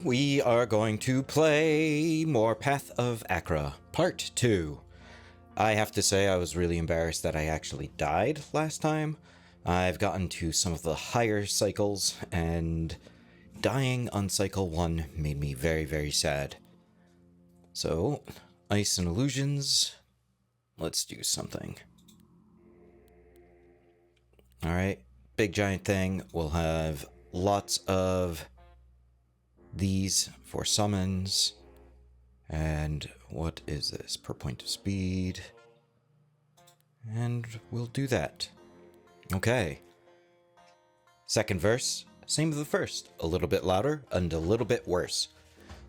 We are going to play more Path of Achra, Part 2. I have to say I was really embarrassed that I actually died last time. I've gotten to some of the higher cycles, and dying on cycle 1 made me very, very sad. So, Ice and Illusions, let's do something. Alright, big giant thing. We'll have lots of these for summons. And what is this? Per point of speed. And we'll do that. Okay. Second verse, same as the first. A little bit louder and a little bit worse.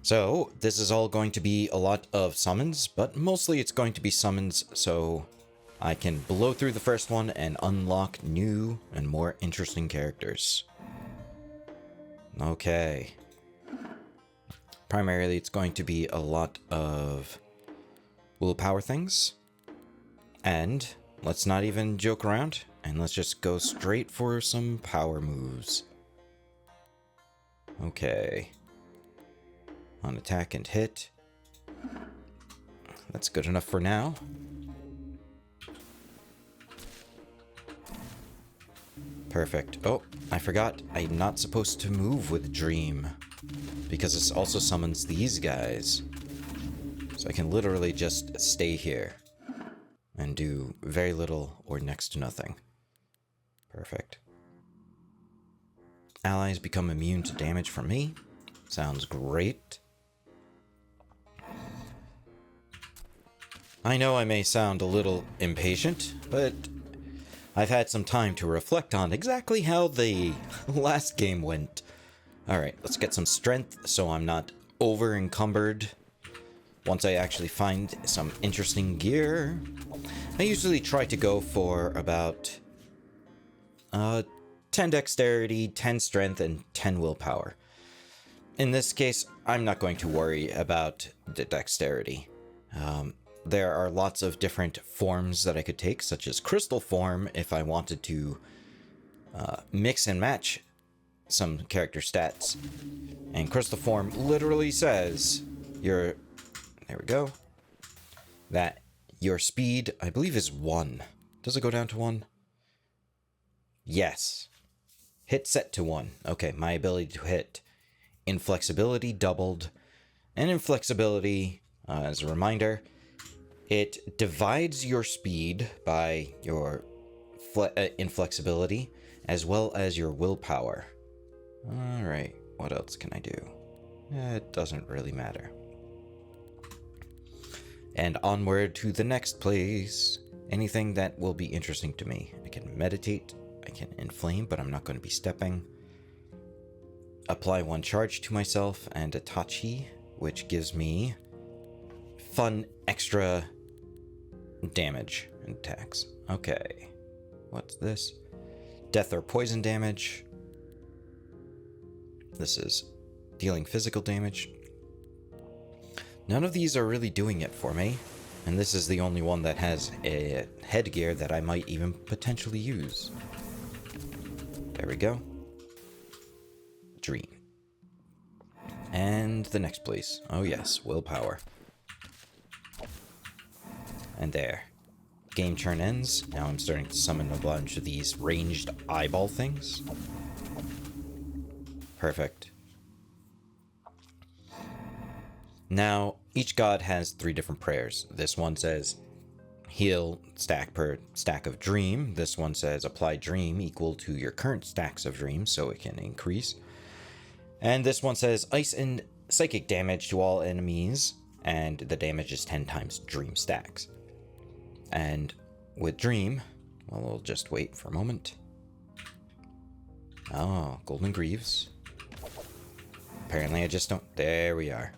So, this is all going to be a lot of summons, but mostly it's going to be summons so I can blow through the first one and unlock new and more interesting characters. Okay. Primarily, it's going to be a lot of willpower things. And let's not even joke around, and let's just go straight for some power moves. Okay. On attack and hit. That's good enough for now. Perfect. Oh, I forgot. I'm not supposed to move with Dream, because it also summons these guys. So I can literally just stay here and do very little or next to nothing. Perfect. Allies become immune to damage from me. Sounds great. I know I may sound a little impatient, but I've had some time to reflect on exactly how the last game went. Alright, let's get some strength so I'm not over encumbered. Once I actually find some interesting gear, I usually try to go for about 10 dexterity, 10 strength, and 10 willpower. In this case, I'm not going to worry about the dexterity. There are lots of different forms that I could take, such as crystal form if I wanted to mix and match some character stats. And crystal form literally says there we go, that your speed, I believe, is 1. Does it go down to 1? Yes. Hit set to 1. Okay, my ability to hit. Inflexibility doubled. And inflexibility, as a reminder, it divides your speed by your inflexibility as well as your willpower. Alright, what else can I do? It doesn't really matter. And onward to the next place. Anything that will be interesting to me. I can meditate, I can inflame, but I'm not going to be stepping. Apply 1 charge to myself and a Tachi, which gives me fun extra damage and attacks. Okay. What's this? Death or poison damage. This is dealing physical damage. None of these are really doing it for me, and this is the only one that has a headgear that I might even potentially use. There we go. Dream. And the next place. Oh yes, willpower. And there. Game turn ends. Now I'm starting to summon a bunch of these ranged eyeball things. Perfect. Now, each god has 3 different prayers. This one says, heal stack per stack of dream. This one says, apply dream equal to your current stacks of dream, so it can increase. And this one says, ice and psychic damage to all enemies, and the damage is 10 times dream stacks. And with dream, well, we'll just wait for a moment. Oh, golden greaves. Apparently I just don't... There we are.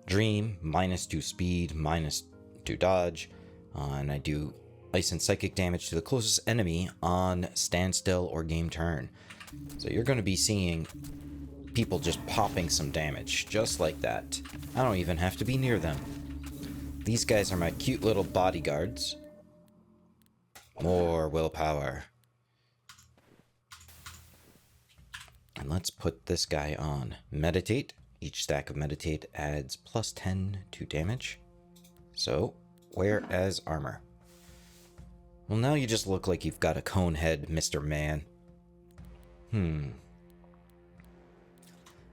Dream, -2 speed, -2 dodge, and I do ice and psychic damage to the closest enemy on standstill or game turn. So you're going to be seeing people just popping some damage, just like that. I don't even have to be near them. These guys are my cute little bodyguards. More willpower. And let's put this guy on. Meditate Each stack of meditate adds plus 10 to damage. So, wear as armor. Well, now you just look like you've got a cone head, Mr. Man.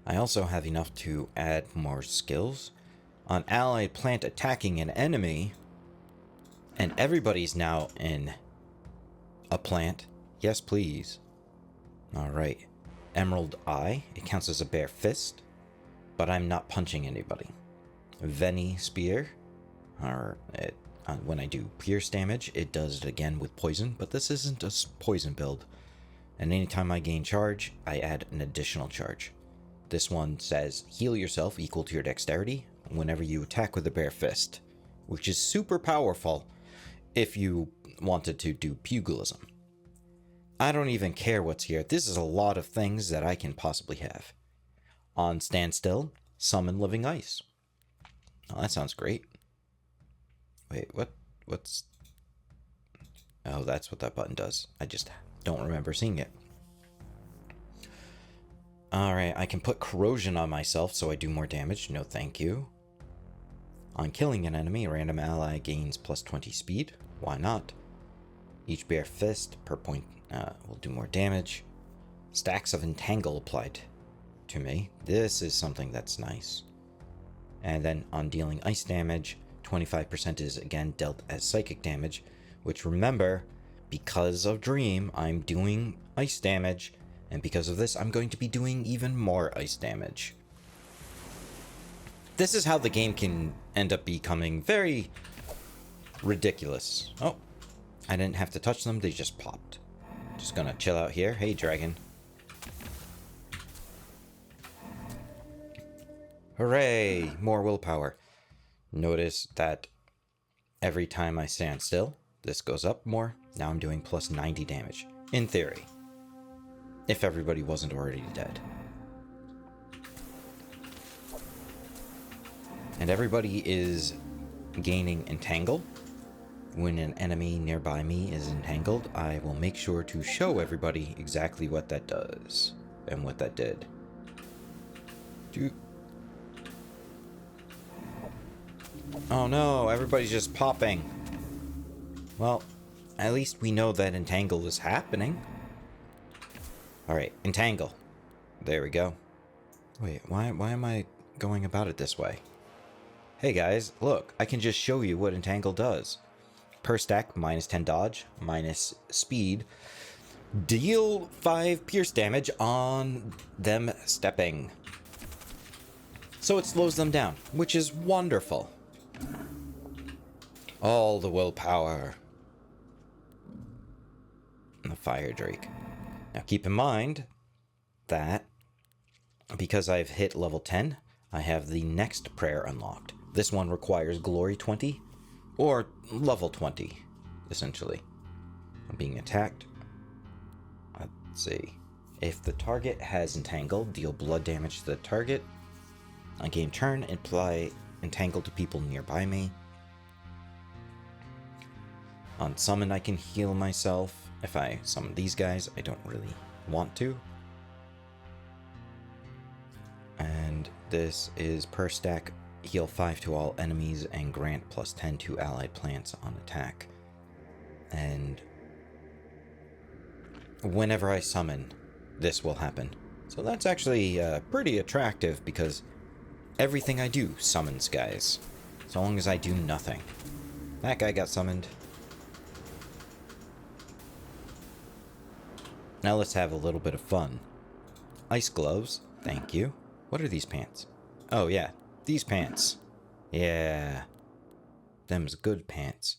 I also have enough to add more skills. On allied plant attacking an enemy, and everybody's now in a plant. Yes, please. Alright. Emerald Eye. It counts as a bare fist, but I'm not punching anybody. Veni Spear. When I do pierce damage, it does it again with poison, but this isn't a poison build. And anytime I gain charge, I add an additional charge. This one says heal yourself equal to your dexterity whenever you attack with a bare fist, which is super powerful if you wanted to do pugilism. I don't even care what's here. This is a lot of things that I can possibly have. On standstill, summon living ice. Oh, that sounds great. Wait, what's... Oh, that's what that button does. I just don't remember seeing it. Alright, I can put corrosion on myself so I do more damage. No thank you. On killing an enemy, a random ally gains plus 20 speed. Why not? Each bare fist per point will do more damage. Stacks of entangle applied to me. This is something that's nice. And then on dealing ice damage, 25% is again dealt as psychic damage, which remember, because of Dream, I'm doing ice damage, and because of this, I'm going to be doing even more ice damage. This is how the game can end up becoming very ridiculous. Oh, I didn't have to touch them, they just popped. Just gonna chill out here. Hey, dragon. Hooray! More willpower. Notice that every time I stand still, this goes up more. Now I'm doing plus 90 damage. In theory. If everybody wasn't already dead. And everybody is gaining entangle. When an enemy nearby me is entangled, I will make sure to show everybody exactly what that does. And what that did. Oh no, everybody's just popping. Well, at least we know that entangle is happening. Alright, entangle. There we go. Wait, why am I going about it this way? Hey guys, look, I can just show you what entangle does. Per stack, minus 10 dodge, minus speed. Deal 5 pierce damage on them stepping. So it slows them down, which is wonderful. All the willpower. And the fire drake. Now keep in mind that because I've hit level 10, I have the next prayer unlocked. This one requires glory 20 or level 20, essentially. I'm being attacked. Let's see. If the target has entangle, deal blood damage to the target. On game turn, apply entangle to people nearby me. On summon, I can heal myself. If I summon these guys, I don't really want to. And this is per stack, heal 5 to all enemies and grant plus 10 to allied plants on attack. And whenever I summon, this will happen. So that's actually pretty attractive because everything I do summons guys. So long as I do nothing. That guy got summoned. Now let's have a little bit of fun. Ice gloves, thank you. What are these pants? Oh yeah, these pants. Yeah. Them's good pants.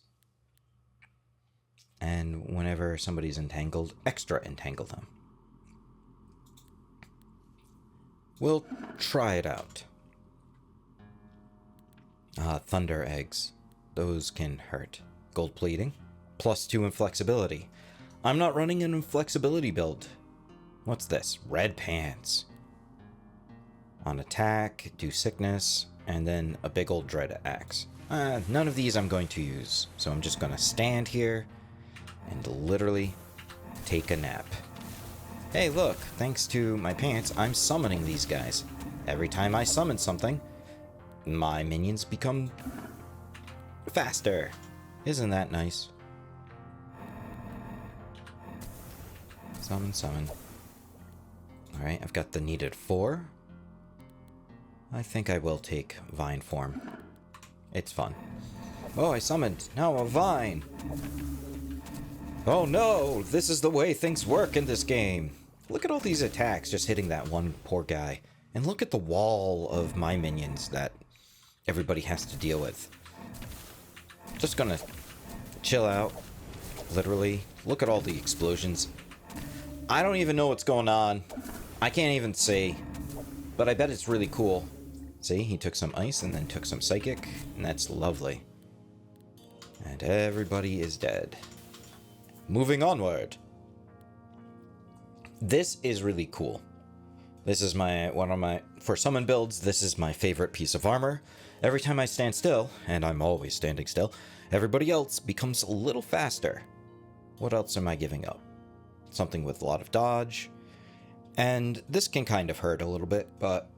And whenever somebody's entangled, extra entangle them. We'll try it out. Thunder eggs. Those can hurt. Gold plating. Plus 2 inflexibility. I'm not running an inflexibility build. What's this? Red pants. On attack, do sickness, and then a big old dread axe. None of these I'm going to use, so I'm just going to stand here and literally take a nap. Hey, look, thanks to my pants, I'm summoning these guys. every time I summon something, my minions become faster. Isn't that nice? Summon, summon. Alright, I've got the needed 4. I think I will take vine form. It's fun. Oh, I summoned. Now I'm a vine. Oh no, this is the way things work in this game. Look at all these attacks just hitting that one poor guy. And look at the wall of my minions that everybody has to deal with. Just gonna chill out. Literally. Look at all the explosions. I don't even know what's going on. I can't even see. But I bet it's really cool. See, he took some ice and then took some psychic. And that's lovely. And everybody is dead. Moving onward. This is really cool. This is for summon builds, this is my favorite piece of armor. Every time I stand still, and I'm always standing still, everybody else becomes a little faster. What else am I giving up? Something with a lot of dodge. And this can kind of hurt a little bit, but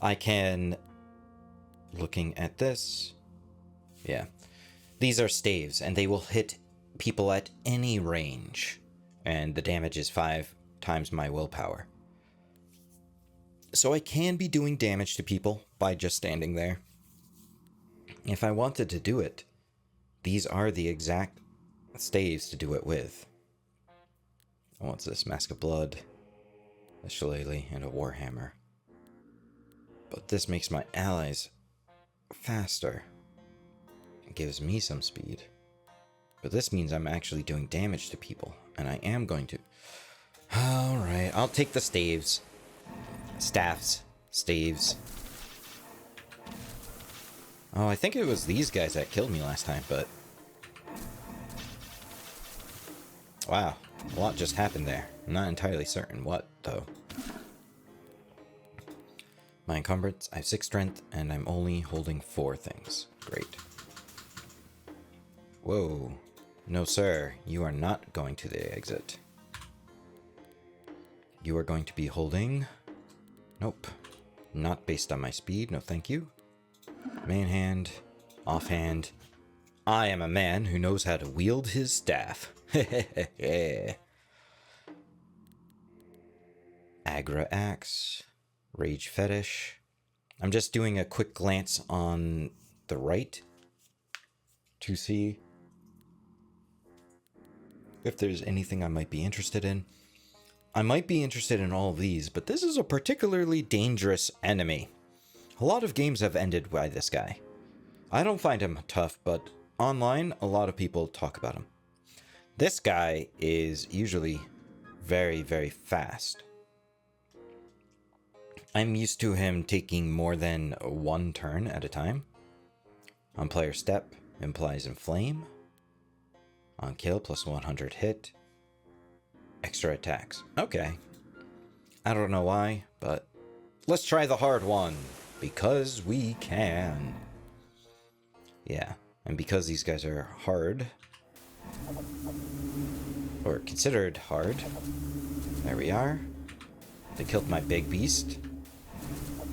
I can, looking at this, yeah. These are staves, and they will hit people at any range. And the damage is 5 times my willpower. So I can be doing damage to people by just standing there. If I wanted to do it, these are the exact staves to do it with. What's this? Mask of Blood, a shillelagh, and a warhammer. But this makes my allies faster. It gives me some speed. But this means I'm actually doing damage to people. And I am going to... Alright, I'll take the staves. Staffs. Staves. Oh, I think it was these guys that killed me last time, but... Wow, a lot just happened there. I'm not entirely certain what, though. My encumbrance, I have 6 strength, and I'm only holding 4 things. Great. Whoa. No, sir. You are not going to the exit. You are going to be holding... Nope. Not based on my speed. No, thank you. Main hand. Offhand. I am a man who knows how to wield his staff. Achra axe. Rage fetish. I'm just doing a quick glance on the right to see if there's anything I might be interested in. I might be interested in all of these, but this is a particularly dangerous enemy. A lot of games have ended by this guy. I don't find him tough, but online, a lot of people talk about him. This guy is usually very, very fast. I'm used to him taking more than 1 turn at a time. On player step, implies inflame. On kill, plus 100 hit. Extra attacks. Okay. I don't know why, but let's try the hard one. Because we can. Yeah, and because these guys are hard, or considered hard, there we are. They killed my big beast.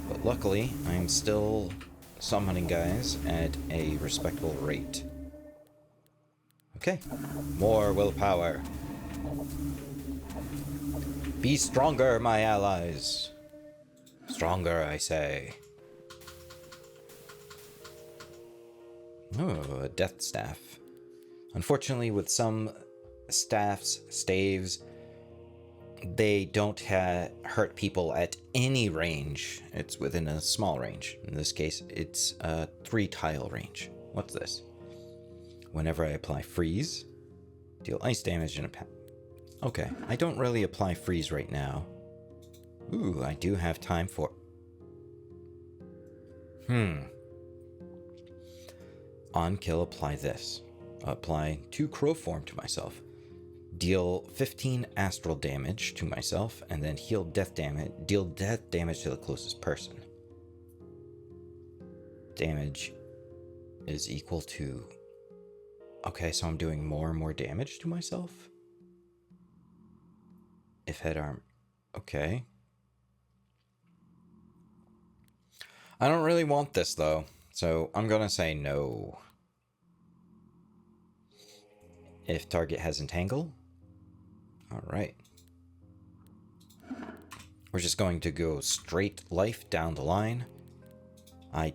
But luckily, I'm still summoning guys at a respectable rate. Okay, more willpower. Be stronger, my allies. Stronger, I say. Oh, a death staff. Unfortunately, with some staffs, staves, they don't hurt people at any range. It's within a small range. In this case, it's a 3-tile range. What's this? Whenever I apply freeze, deal ice damage in a path. Okay, I don't really apply freeze right now. Ooh, I do have time for... On kill, apply this. Apply 2 crow form to myself. Deal 15 astral damage to myself, and then heal death damage. Deal death damage to the closest person. Damage is equal to... Okay, so I'm doing more and more damage to myself? If head arm... Okay. I don't really want this, though, so I'm gonna say no. If target has entangle. Alright. We're just going to go straight life down the line. I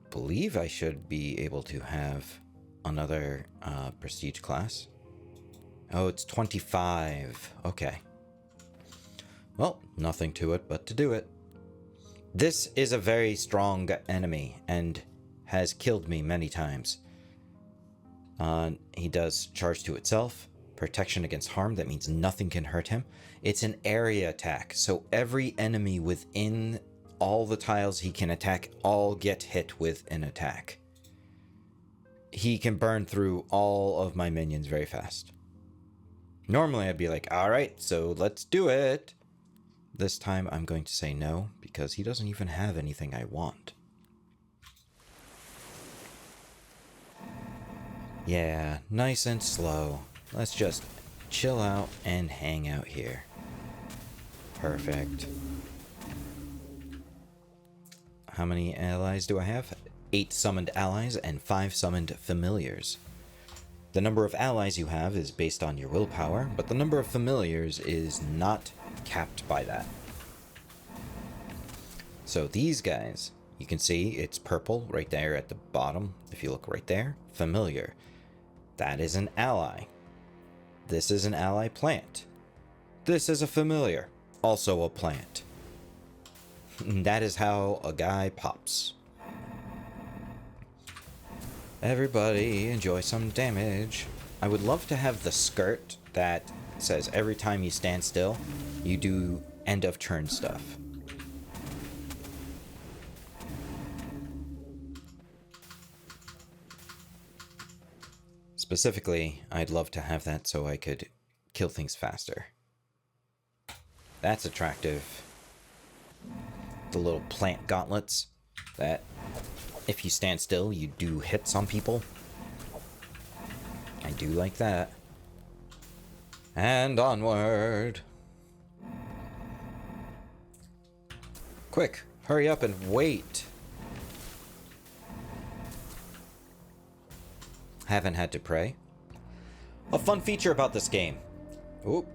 believe I should be able to have another prestige class. Oh, it's 25. Okay. Well, nothing to it but to do it. This is a very strong enemy and has killed me many times. He does charge to itself. Protection against harm, that means nothing can hurt him. It's an area attack, so every enemy within all the tiles he can attack all get hit with an attack. He can burn through all of my minions very fast. Normally I'd be like, alright, so let's do it. This time I'm going to say no, because he doesn't even have anything I want. Yeah, nice and slow. Let's just chill out and hang out here. Perfect. How many allies do I have? 8 summoned allies and 5 summoned familiars. The number of allies you have is based on your willpower, but the number of familiars is not capped by that. So these guys, you can see it's purple right there at the bottom. If you look right there, familiar. That is an ally. This is an ally plant. This is a familiar, also a plant. That is how a guy pops. Everybody enjoy some damage. I would love to have the skirt that says every time you stand still, you do end of turn stuff. Specifically, I'd love to have that so I could kill things faster. That's attractive. The little plant gauntlets that if you stand still, you do hit some people. I do like that. And onward. Quick, hurry up and wait. Haven't had to pray. A fun feature about this game. Oop.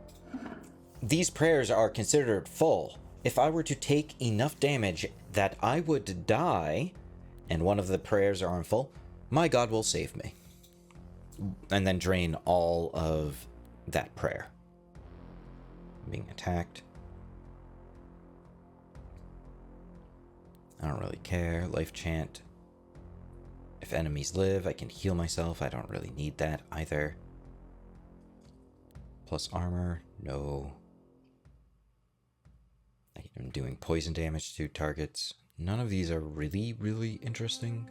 These prayers are considered full. If I were to take enough damage that I would die, and one of the prayers are in full, my God will save me. And then drain all of that prayer. Being attacked. I don't really care. Life chant. If enemies live, I can heal myself. I don't really need that either. Plus armor. No. I'm doing poison damage to targets. None of these are really, really interesting.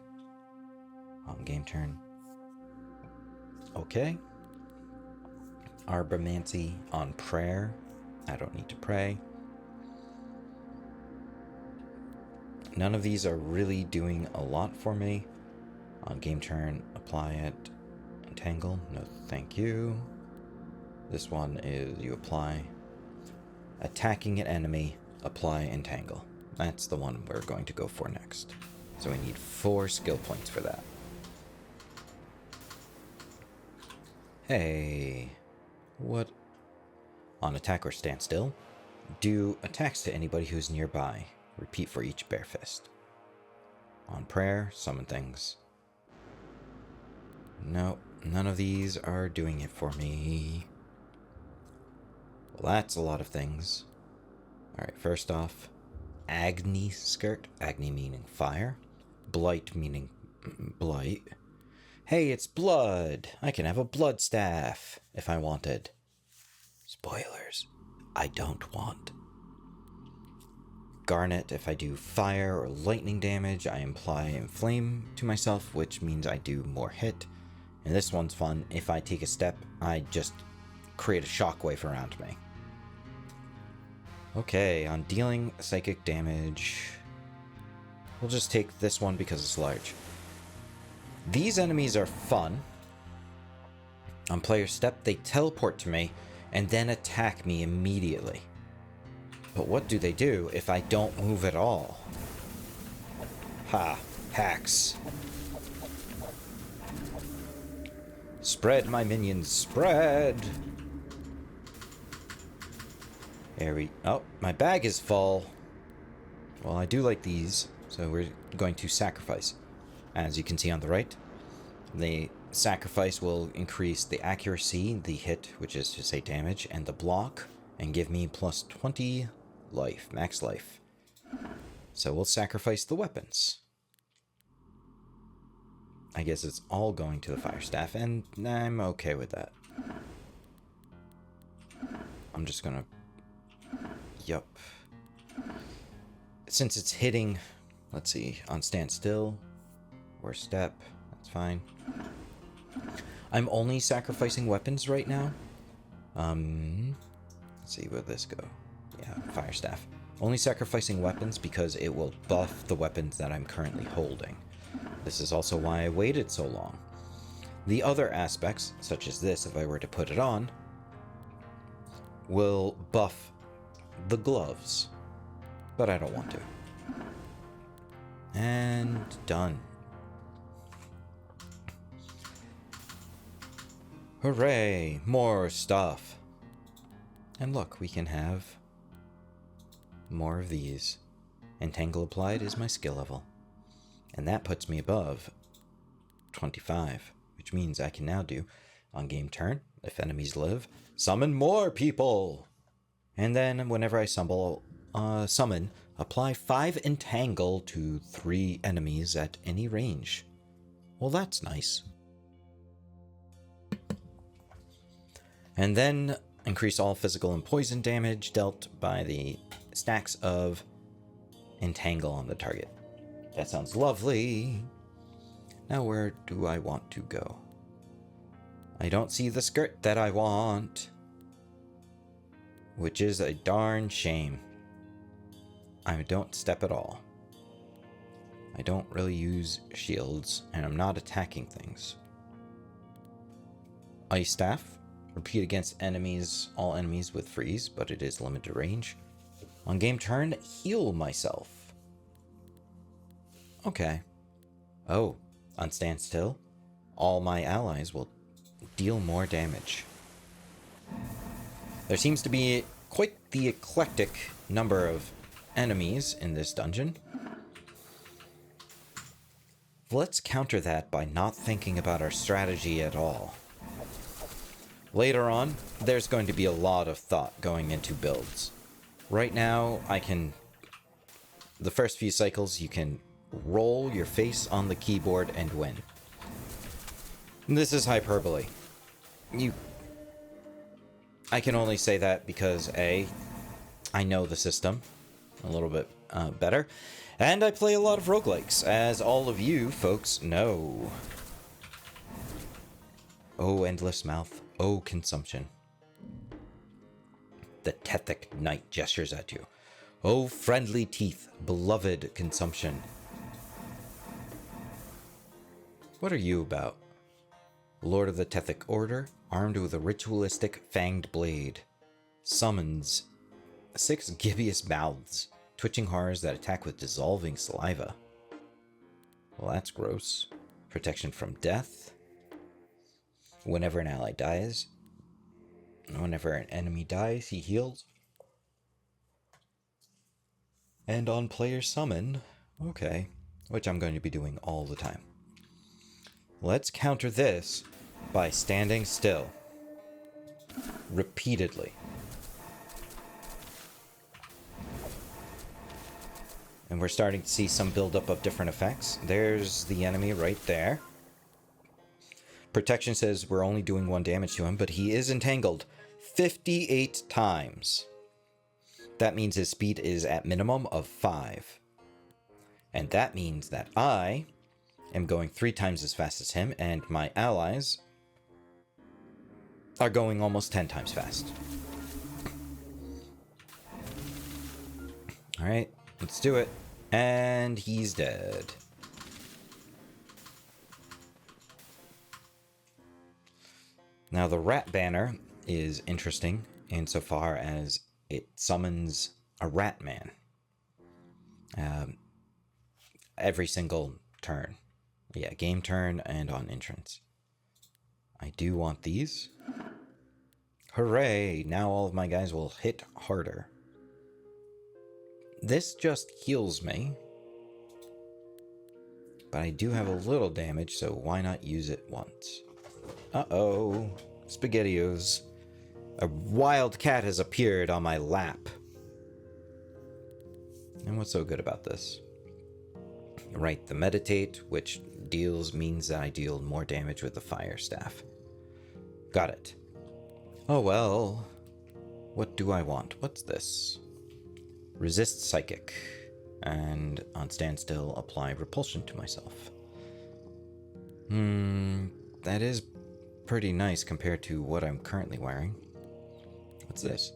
Game turn. Okay. Arbormancy on prayer. I don't need to pray. None of these are really doing a lot for me. On game turn, apply it. Entangle. No, thank you. This one is you apply. Attacking an enemy, apply entangle. That's the one we're going to go for next. So we need 4 skill points for that. Hey. What? On attack or stand still, do attacks to anybody who's nearby. Repeat for each bare fist. On prayer, summon things. No, none of these are doing it for me. Well, that's a lot of things. Alright, first off, Agni skirt. Agni meaning fire. Blight meaning blight. Hey, it's blood! I can have a blood staff if I wanted. Spoilers. I don't want. Garnet, if I do fire or lightning damage, I apply inflame to myself, which means I do more hit. And this one's fun. If I take a step, I just create a shockwave around me. Okay, on dealing psychic damage, we'll just take this one because it's large. These enemies are fun. On player step, they teleport to me and then attack me immediately. But what do they do if I don't move at all? Ha! Hacks. Spread, my minions, spread! There we... Oh, my bag is full. Well, I do like these, so we're going to sacrifice. As you can see on the right, the sacrifice will increase the accuracy, the hit, which is to say damage, and the block, and give me plus 20 life, max life. So we'll sacrifice the weapons. I guess it's all going to the fire staff, and I'm okay with that. I'm just gonna... Yup. Since it's hitting, let's see, on standstill or step, that's fine. I'm only sacrificing weapons right now. Let's see, where'd this go? Yeah, fire staff. Only sacrificing weapons because it will buff the weapons that I'm currently holding. This is also why I waited so long. The other aspects, such as this, if I were to put it on, will buff the gloves. But I don't want to. And done. Hooray! More stuff. And look, we can have more of these. Entangle applied is my skill level. And that puts me above 25, which means I can now do, on game turn, if enemies live, summon more people! And then whenever I summon, apply 5 entangle to 3 enemies at any range. Well, that's nice. And then increase all physical and poison damage dealt by the stacks of entangle on the target. That sounds lovely. Now where do I want to go? I don't see the skirt that I want. Which is a darn shame. I don't step at all. I don't really use shields, and I'm not attacking things. Ice Staff. Repeat against enemies, all enemies with freeze, but it is limited range. On game turn, heal myself. Okay. Oh, on standstill, all my allies will deal more damage. There seems to be quite the eclectic number of enemies in this dungeon. Let's counter that by not thinking about our strategy at all. Later on, there's going to be a lot of thought going into builds. Right now, the first few cycles, you can roll your face on the keyboard and win. This is hyperbole. I can only say that because A, I know the system a little bit better, and I play a lot of roguelikes, as all of you folks know. Oh, endless mouth. Oh, consumption. The Tethic Knight gestures at you. Oh, friendly teeth, beloved consumption. What are you about? Lord of the Tethic Order, armed with a ritualistic fanged blade. Summons 6 gibbous mouths, twitching horrors that attack with dissolving saliva. Well, that's gross. Protection from death. Whenever an ally dies. Whenever an enemy dies, he heals. And on player summon. Okay. Which I'm going to be doing all the time. Let's counter this by standing still. Repeatedly. And we're starting to see some buildup of different effects. There's the enemy right there. Protection says we're only doing 1 damage to him, but he is entangled 58 times. That means his speed is at minimum of 5. And that means that I am going 3 times as fast as him, and my allies are going almost 10 times fast. Alright, let's do it. And he's dead. Now the rat banner is interesting insofar as it summons a rat man. Every single turn. Yeah, game turn and on entrance. I do want these. Hooray! Now all of my guys will hit harder. This just heals me. But I do have a little damage, so why not use it once? Uh-oh. SpaghettiOs. A wild cat has appeared on my lap. And what's so good about this? Right, the meditate, which means that I deal more damage with the fire staff. Got it. Oh well. What do I want? What's this? Resist psychic. And on standstill, apply repulsion to myself. That is pretty nice compared to what I'm currently wearing. What's this?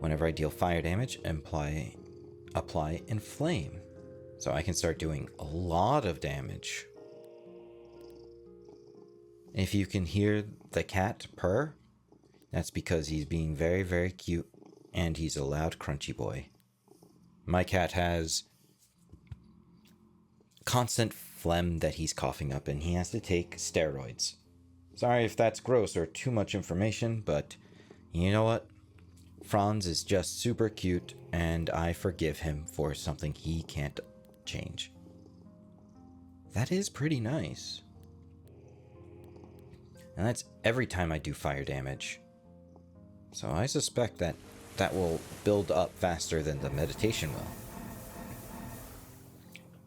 Whenever I deal fire damage, apply inflame. So I can start doing a lot of damage. If you can hear the cat purr, that's because he's being very, very cute, and he's a loud, crunchy boy. My cat has constant phlegm that he's coughing up, and he has to take steroids. Sorry if that's gross or too much information, but you know what? Franz is just super cute, and I forgive him for something he can't change. That is pretty nice. And that's every time I do fire damage. So I suspect that that will build up faster than the meditation will.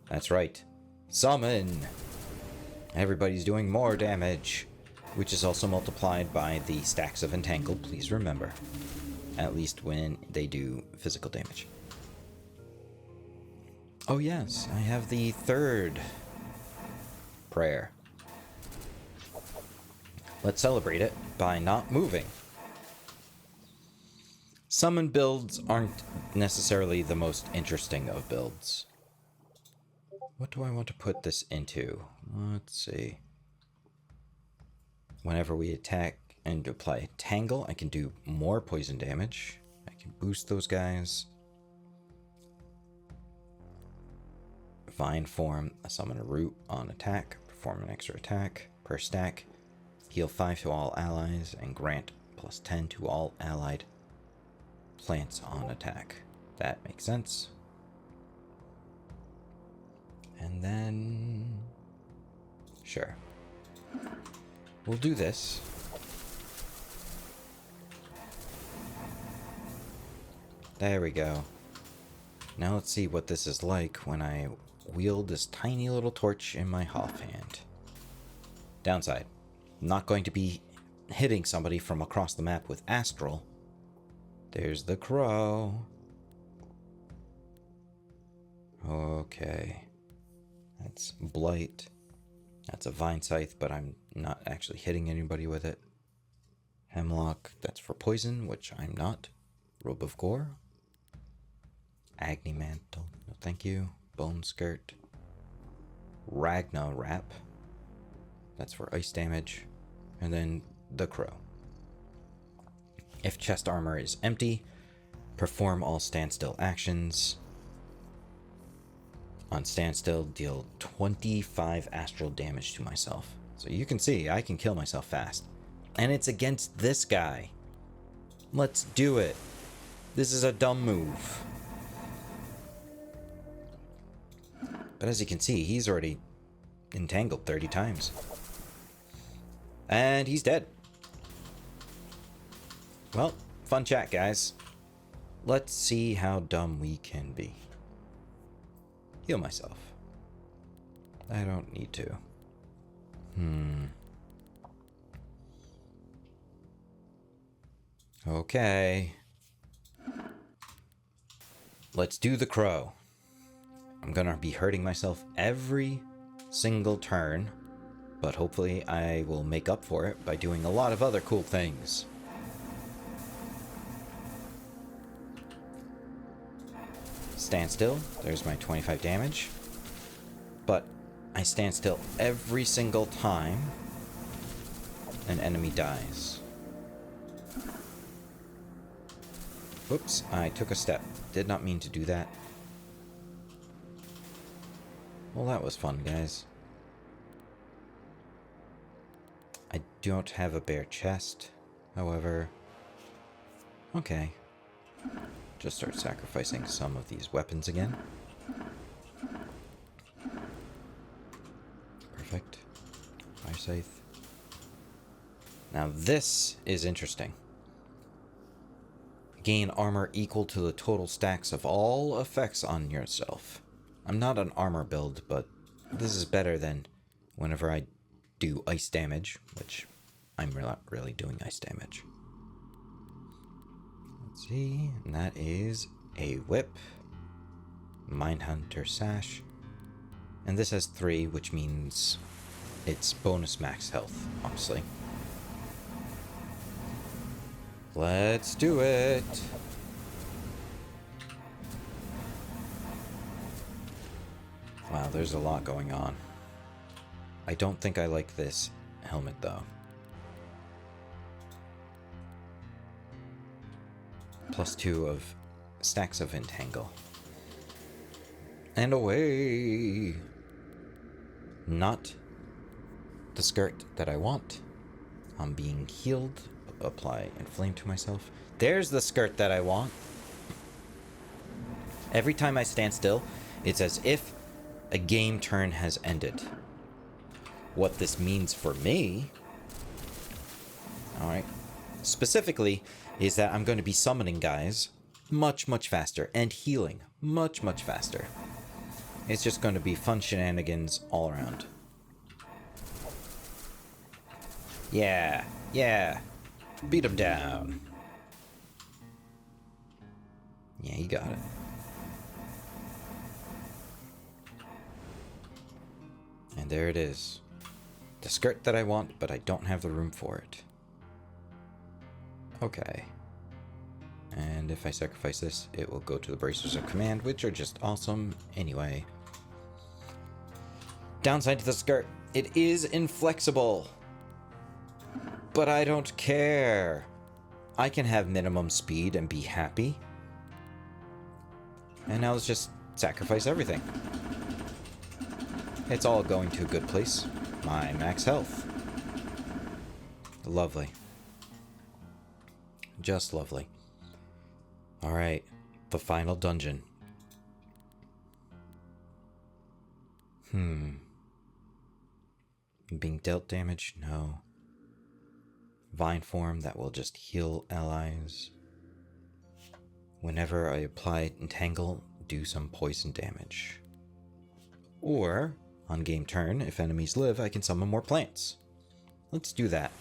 That's right. Summon! Everybody's doing more damage, which is also multiplied by the stacks of entangle, please remember. At least when they do physical damage. Oh yes, I have the third prayer. Let's celebrate it by not moving. Summon builds aren't necessarily the most interesting of builds. What do I want to put this into? Let's see. Whenever we attack and apply Tangle, I can do more poison damage. I can boost those guys. Vine form, summon a root on attack, perform an extra attack per stack, heal 5 to all allies, and grant plus 10 to all allied plants on attack. That makes sense. And then... sure. We'll do this. There we go. Now let's see what this is like when I wield this tiny little torch in my offhand. Downside. I'm not going to be hitting somebody from across the map with Astral. There's the crow. Okay. That's Blight. That's a Vine Scythe, but I'm not actually hitting anybody with it. Hemlock, that's for poison, which I'm not. Robe of Gore. Agni Mantle, no thank you. Bone Skirt. Ragna Wrap. That's for ice damage. And then the Crow. If chest armor is empty, perform all standstill actions. On standstill, deal 25 astral damage to myself. So you can see, I can kill myself fast. And it's against this guy. Let's do it. This is a dumb move. But as you can see, he's already entangled 30 times. And he's dead. Well, fun chat, guys. Let's see how dumb we can be. Heal myself. I don't need to. Okay. Let's do the crow. I'm gonna be hurting myself every single turn, but hopefully I will make up for it by doing a lot of other cool things. Stand still. There's my 25 damage. But I stand still every single time an enemy dies. Oops, I took a step. Did not mean to do that. Well, that was fun, guys. I don't have a bare chest, however. Okay. Just start sacrificing some of these weapons again. Perfect. Fire scythe. Now this is interesting. Gain armor equal to the total stacks of all effects on yourself. I'm not an armor build, but this is better than whenever I do ice damage, which I'm not really doing ice damage. Let's see, and that is a whip, Mindhunter Sash, and this has 3, which means it's bonus max health, obviously. Let's do it! Wow, there's a lot going on. I don't think I like this helmet, though. +2 of stacks of entangle. And away! Not the skirt that I want. I'm being healed. Apply inflame to myself. There's the skirt that I want. Every time I stand still, it's as if a game turn has ended. What this means for me, alright, specifically, is that I'm going to be summoning guys much, much faster and healing much, much faster. It's just going to be fun shenanigans all around. Yeah, yeah. Beat him down. Yeah, you got it. And there it is. The skirt that I want, but I don't have the room for it. Okay. And if I sacrifice this, it will go to the bracers of command, which are just awesome anyway. Downside to the skirt, it is inflexible. But I don't care. I can have minimum speed and be happy. And now let's just sacrifice everything. It's all going to a good place. My max health. Lovely. Just lovely. Alright, the final dungeon. Being dealt damage? No. Vine form that will just heal allies. Whenever I apply entangle, do some poison damage. Or, on game turn, if enemies live, I can summon more plants. Let's do that.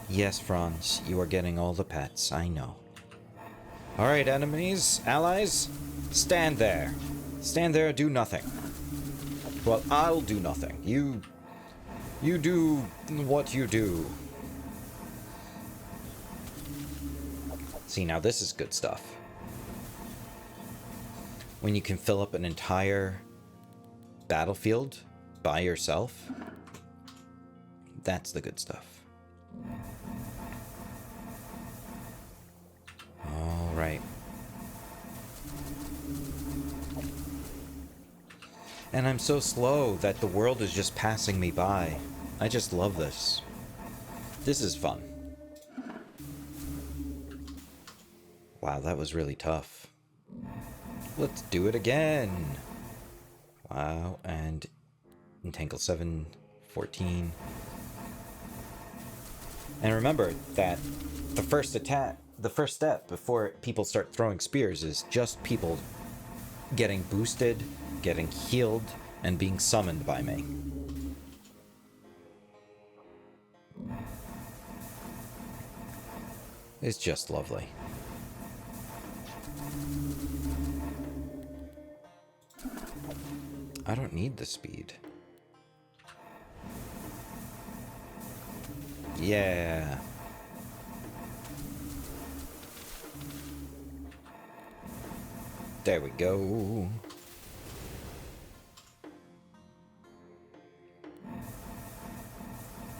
Yes, Franz, you are getting all the pets, I know. Alright, enemies, allies, stand there. Stand there, do nothing. Well, I'll do nothing. You do what you do. See, now this is good stuff. When you can fill up an entire battlefield by yourself, that's the good stuff. All right. And I'm so slow that the world is just passing me by. I just love this. This is fun. Wow, that was really tough. Let's do it again. Wow, and entangle 7, 14. And remember that the first step before people start throwing spears is just people getting boosted, getting healed, and being summoned by me. It's just lovely. I don't need the speed. Yeah. There we go.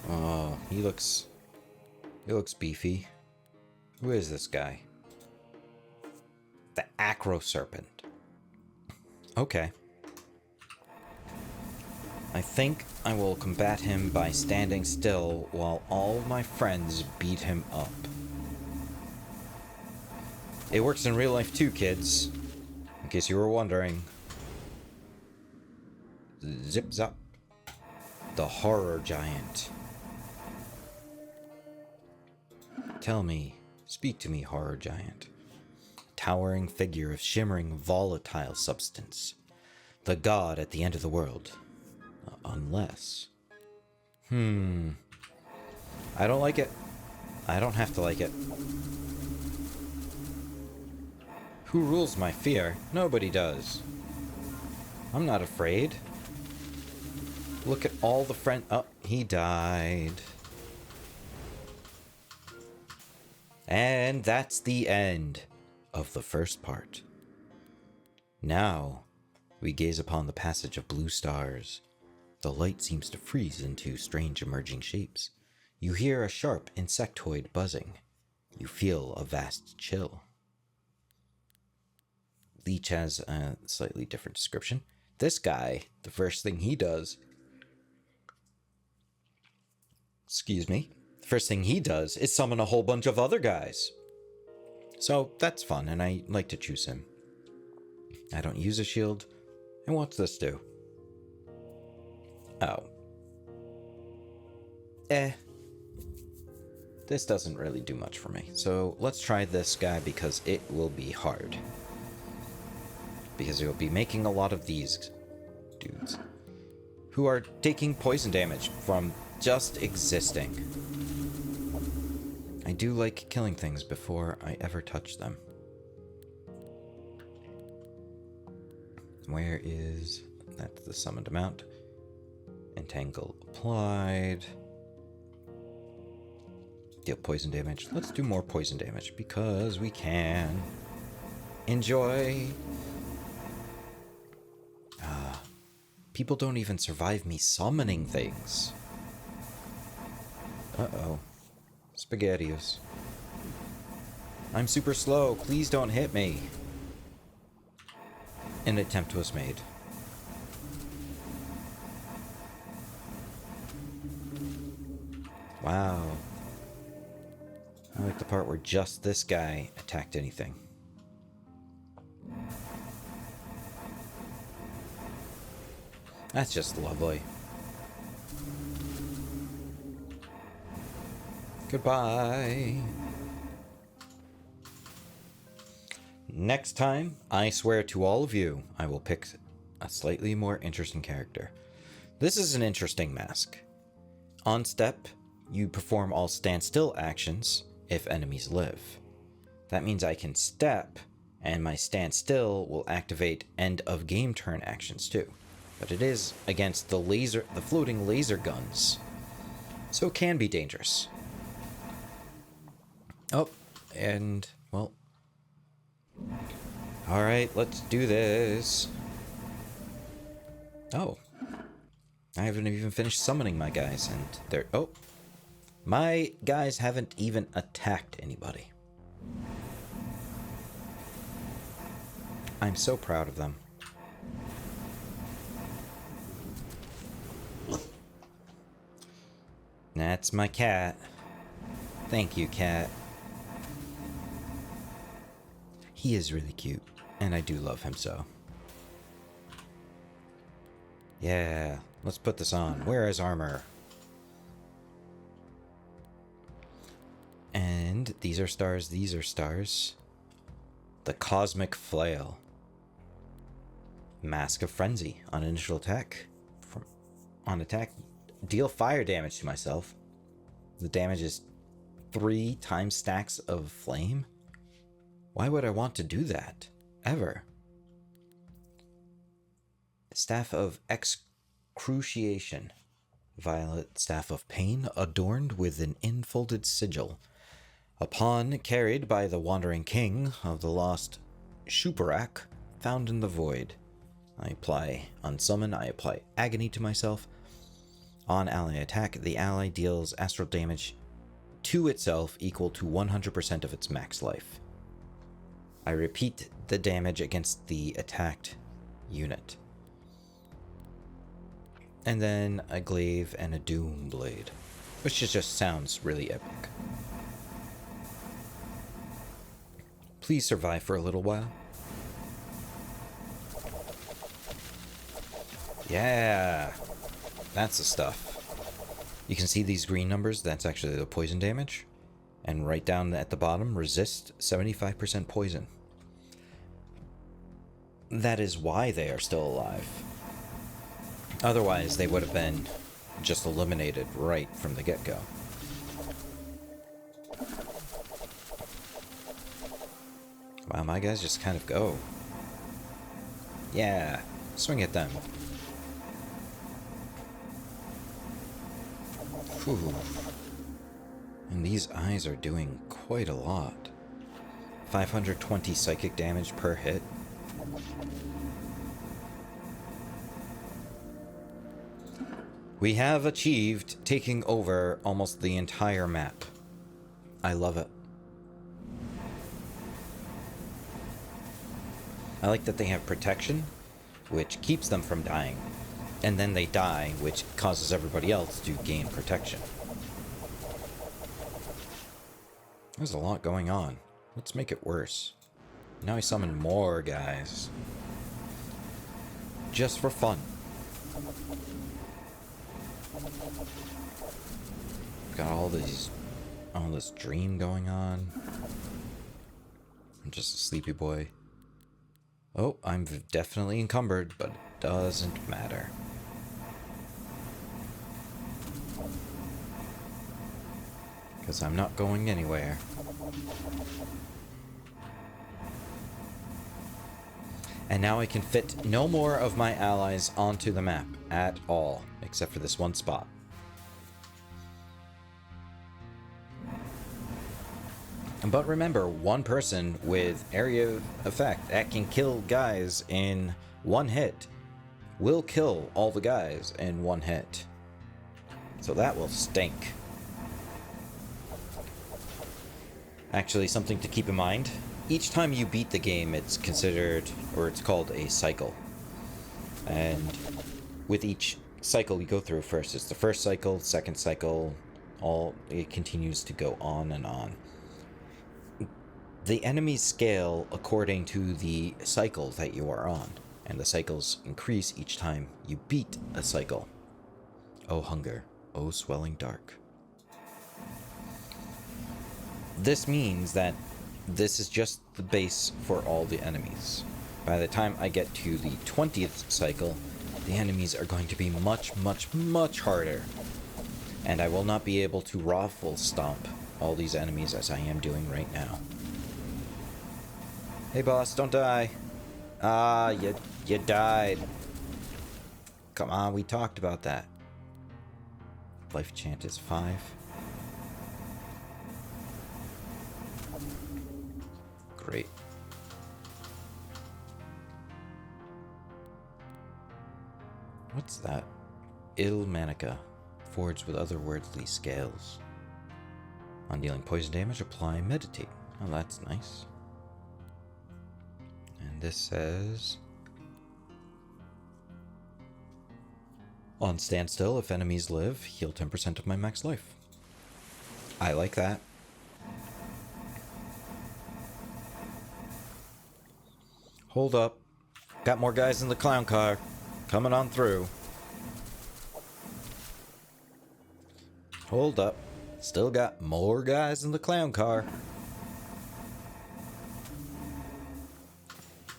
Oh, he looks beefy. Who is this guy? The Acro Serpent. Okay. I think I will combat him by standing still while all my friends beat him up. It works in real life too, kids. In case you were wondering. Zip zap. The Horror Giant. Tell me, speak to me, Horror Giant. Towering figure of shimmering volatile substance. The god at the end of the world. Unless... I don't like it. I don't have to like it. Who rules my fear? Nobody does. I'm not afraid. Look at all the friend... Oh, he died. And that's the end of the first part. Now, we gaze upon the passage of blue stars. The light seems to freeze into strange emerging shapes. You hear a sharp insectoid buzzing. You feel a vast chill. Leech has a slightly different description. This guy, the first thing he does... Excuse me. The first thing he does is summon a whole bunch of other guys. So that's fun, and I like to choose him. I don't use a shield. And what's this do? Oh. This doesn't really do much for me. So let's try this guy because it will be hard. Because it will be making a lot of these dudes. Who are taking poison damage from just existing. I do like killing things before I ever touch them. Where is... That's the summoned amount. Entangle applied. Deal poison damage. Let's do more poison damage because we can. Enjoy. People don't even survive me summoning things. Uh-oh. SpaghettiOs. I'm super slow. Please don't hit me. An attempt was made. Wow. I like the part where just this guy attacked anything. That's just lovely. Goodbye. Next time, I swear to all of you, I will pick a slightly more interesting character. This is an interesting mask. On step, you perform all standstill actions if enemies live. That means I can step, and my standstill will activate end of game turn actions too. But it is against the floating laser guns. So it can be dangerous. Oh, and, well. Alright, let's do this. Oh. I haven't even finished summoning my guys, and they're... Oh. My guys haven't even attacked anybody. I'm so proud of them. That's my cat. Thank you, cat. He is really cute, and I do love him so. Yeah, let's put this on. Where is armor? And these are stars, these are stars. The Cosmic Flail. Mask of Frenzy on initial attack. On attack, deal fire damage to myself. The damage is 3 times stacks of flame. Why would I want to do that? Ever? Staff of Excruciation. Violet Staff of Pain, adorned with an infolded sigil. Upon carried by the wandering king of the lost Shuparak, found in the void. I apply unsummon, I apply agony to myself. On ally attack, the ally deals astral damage to itself equal to 100% of its max life. I repeat the damage against the attacked unit. And then a glaive and a doom blade, which just sounds really epic. Please survive for a little while. Yeah, that's the stuff. You can see these green numbers, that's actually the poison damage. And right down at the bottom, resist 75% poison. That is why they are still alive. Otherwise, they would have been just eliminated right from the get-go. Wow, my guys just kind of go. Yeah, swing at them. Whew. And these eyes are doing quite a lot. 520 psychic damage per hit. We have achieved taking over almost the entire map. I love it. I like that they have protection, which keeps them from dying. And then they die, which causes everybody else to gain protection. There's a lot going on. Let's make it worse. Now I summon more guys. Just for fun. Got all this dream going on. I'm just a sleepy boy. Oh, I'm definitely encumbered, but it doesn't matter. Because I'm not going anywhere. And now I can fit no more of my allies onto the map at all, except for this one spot. But remember, one person with area effect that can kill guys in one hit will kill all the guys in one hit. So that will stink. Actually, something to keep in mind. Each time you beat the game, it's considered, or it's called a cycle. And with each cycle you go through first, it's the first cycle, second cycle, it continues to go on and on. The enemies scale according to the cycle that you are on, and the cycles increase each time you beat a cycle. Oh hunger, oh swelling dark. This means that this is just the base for all the enemies. By the time I get to the 20th cycle, the enemies are going to be much, much, much harder. And I will not be able to raffle stomp all these enemies as I am doing right now. Hey boss, don't die. Ah, you died. Come on, we talked about that. Life chant is 5. Great. What's that? Il Manica. Forged with otherworldly scales. On dealing poison damage, apply meditate. Oh, that's nice. And this says... On standstill, if enemies live, heal 10% of my max life. I like that. Hold up. Got more guys in the clown car. Coming on through. Hold up. Still got more guys in the clown car.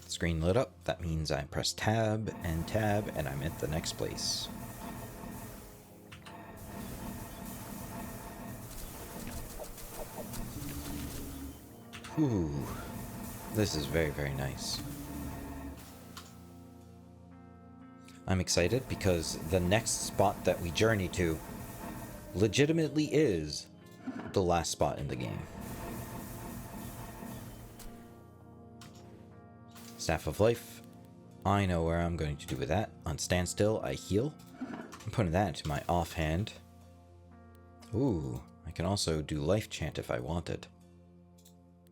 Screen lit up. That means I press tab, and I'm at the next place. Whew. This is very, very nice. I'm excited because the next spot that we journey to legitimately is the last spot in the game. Staff of Life. I know where I'm going to do with that. On standstill, I heal. I'm putting that into my offhand. Ooh, I can also do Life Chant if I wanted.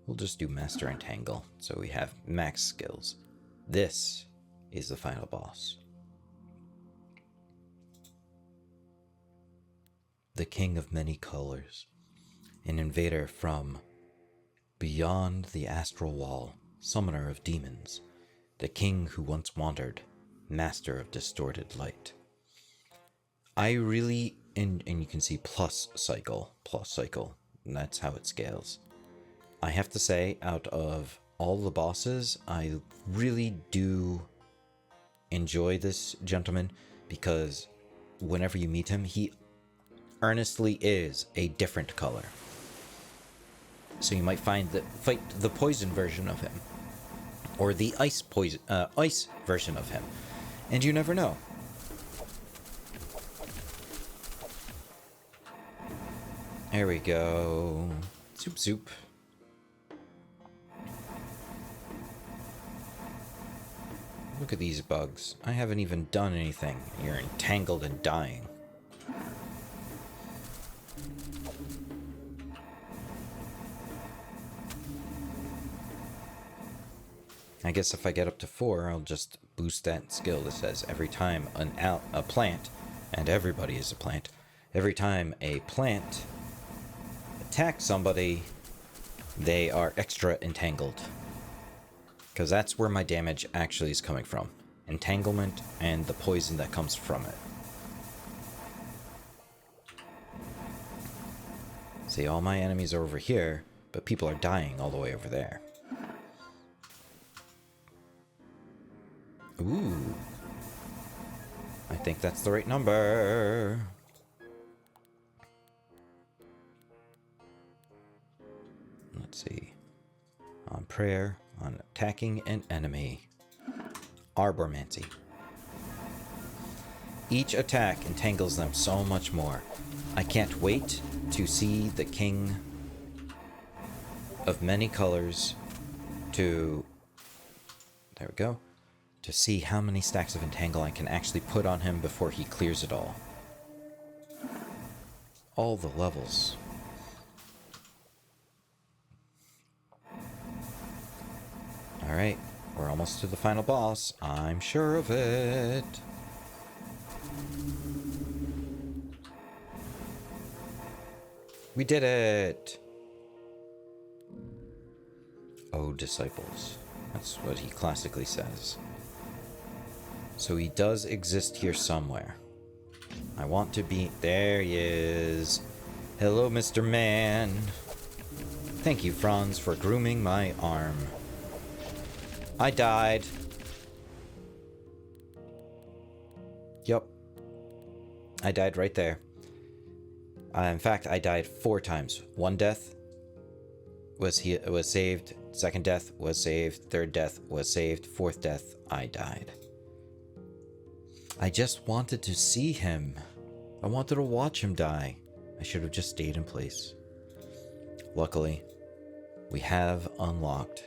We'll just do Master Entangle, so we have max skills. This is the final boss. The King of Many Colors. An invader from beyond the astral wall, summoner of demons. The king who once wandered, master of distorted light. I really, and you can see plus cycle, and that's how it scales. I have to say, out of all the bosses, I really do enjoy this gentleman, because whenever you meet him, he earnestly is a different color. So you might fight the poison version of him, or the ice version of him, and you never know. There we go. Soup soup. Look at these bugs. I haven't even done anything. You're entangled and dying. I guess if I get up to 4, I'll just boost that skill that says every time a plant, and everybody is a plant, every time a plant attacks somebody, they are extra entangled. Because that's where my damage actually is coming from. Entanglement and the poison that comes from it. See, all my enemies are over here, but people are dying all the way over there. Ooh. I think that's the right number. Let's see. On prayer, on attacking an enemy. Arbormancy. Each attack entangles them so much more. I can't wait to see the King of Many Colors to... There we go. To see how many stacks of Entangle I can actually put on him before he clears it all. All the levels. Alright, we're almost to the final boss. I'm sure of it. We did it! Oh, disciples. That's what he classically says. So he does exist here somewhere. I want to be... There he is. Hello, Mr. Man. Thank you, Franz, for grooming my arm. I died. Yup. I died right there. In fact, I died 4 times. 1 death was saved. 2nd death was saved. 3rd death was saved. 4th death, I died. I just wanted to see him. I wanted to watch him die. I should have just stayed in place. Luckily, we have unlocked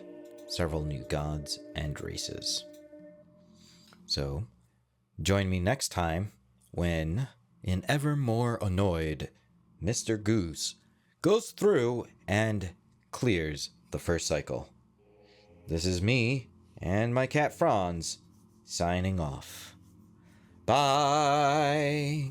several new gods and races. So, join me next time when, in ever more annoyed, Mr. Goose goes through and clears the first cycle. This is me and my cat Franz signing off. Bye!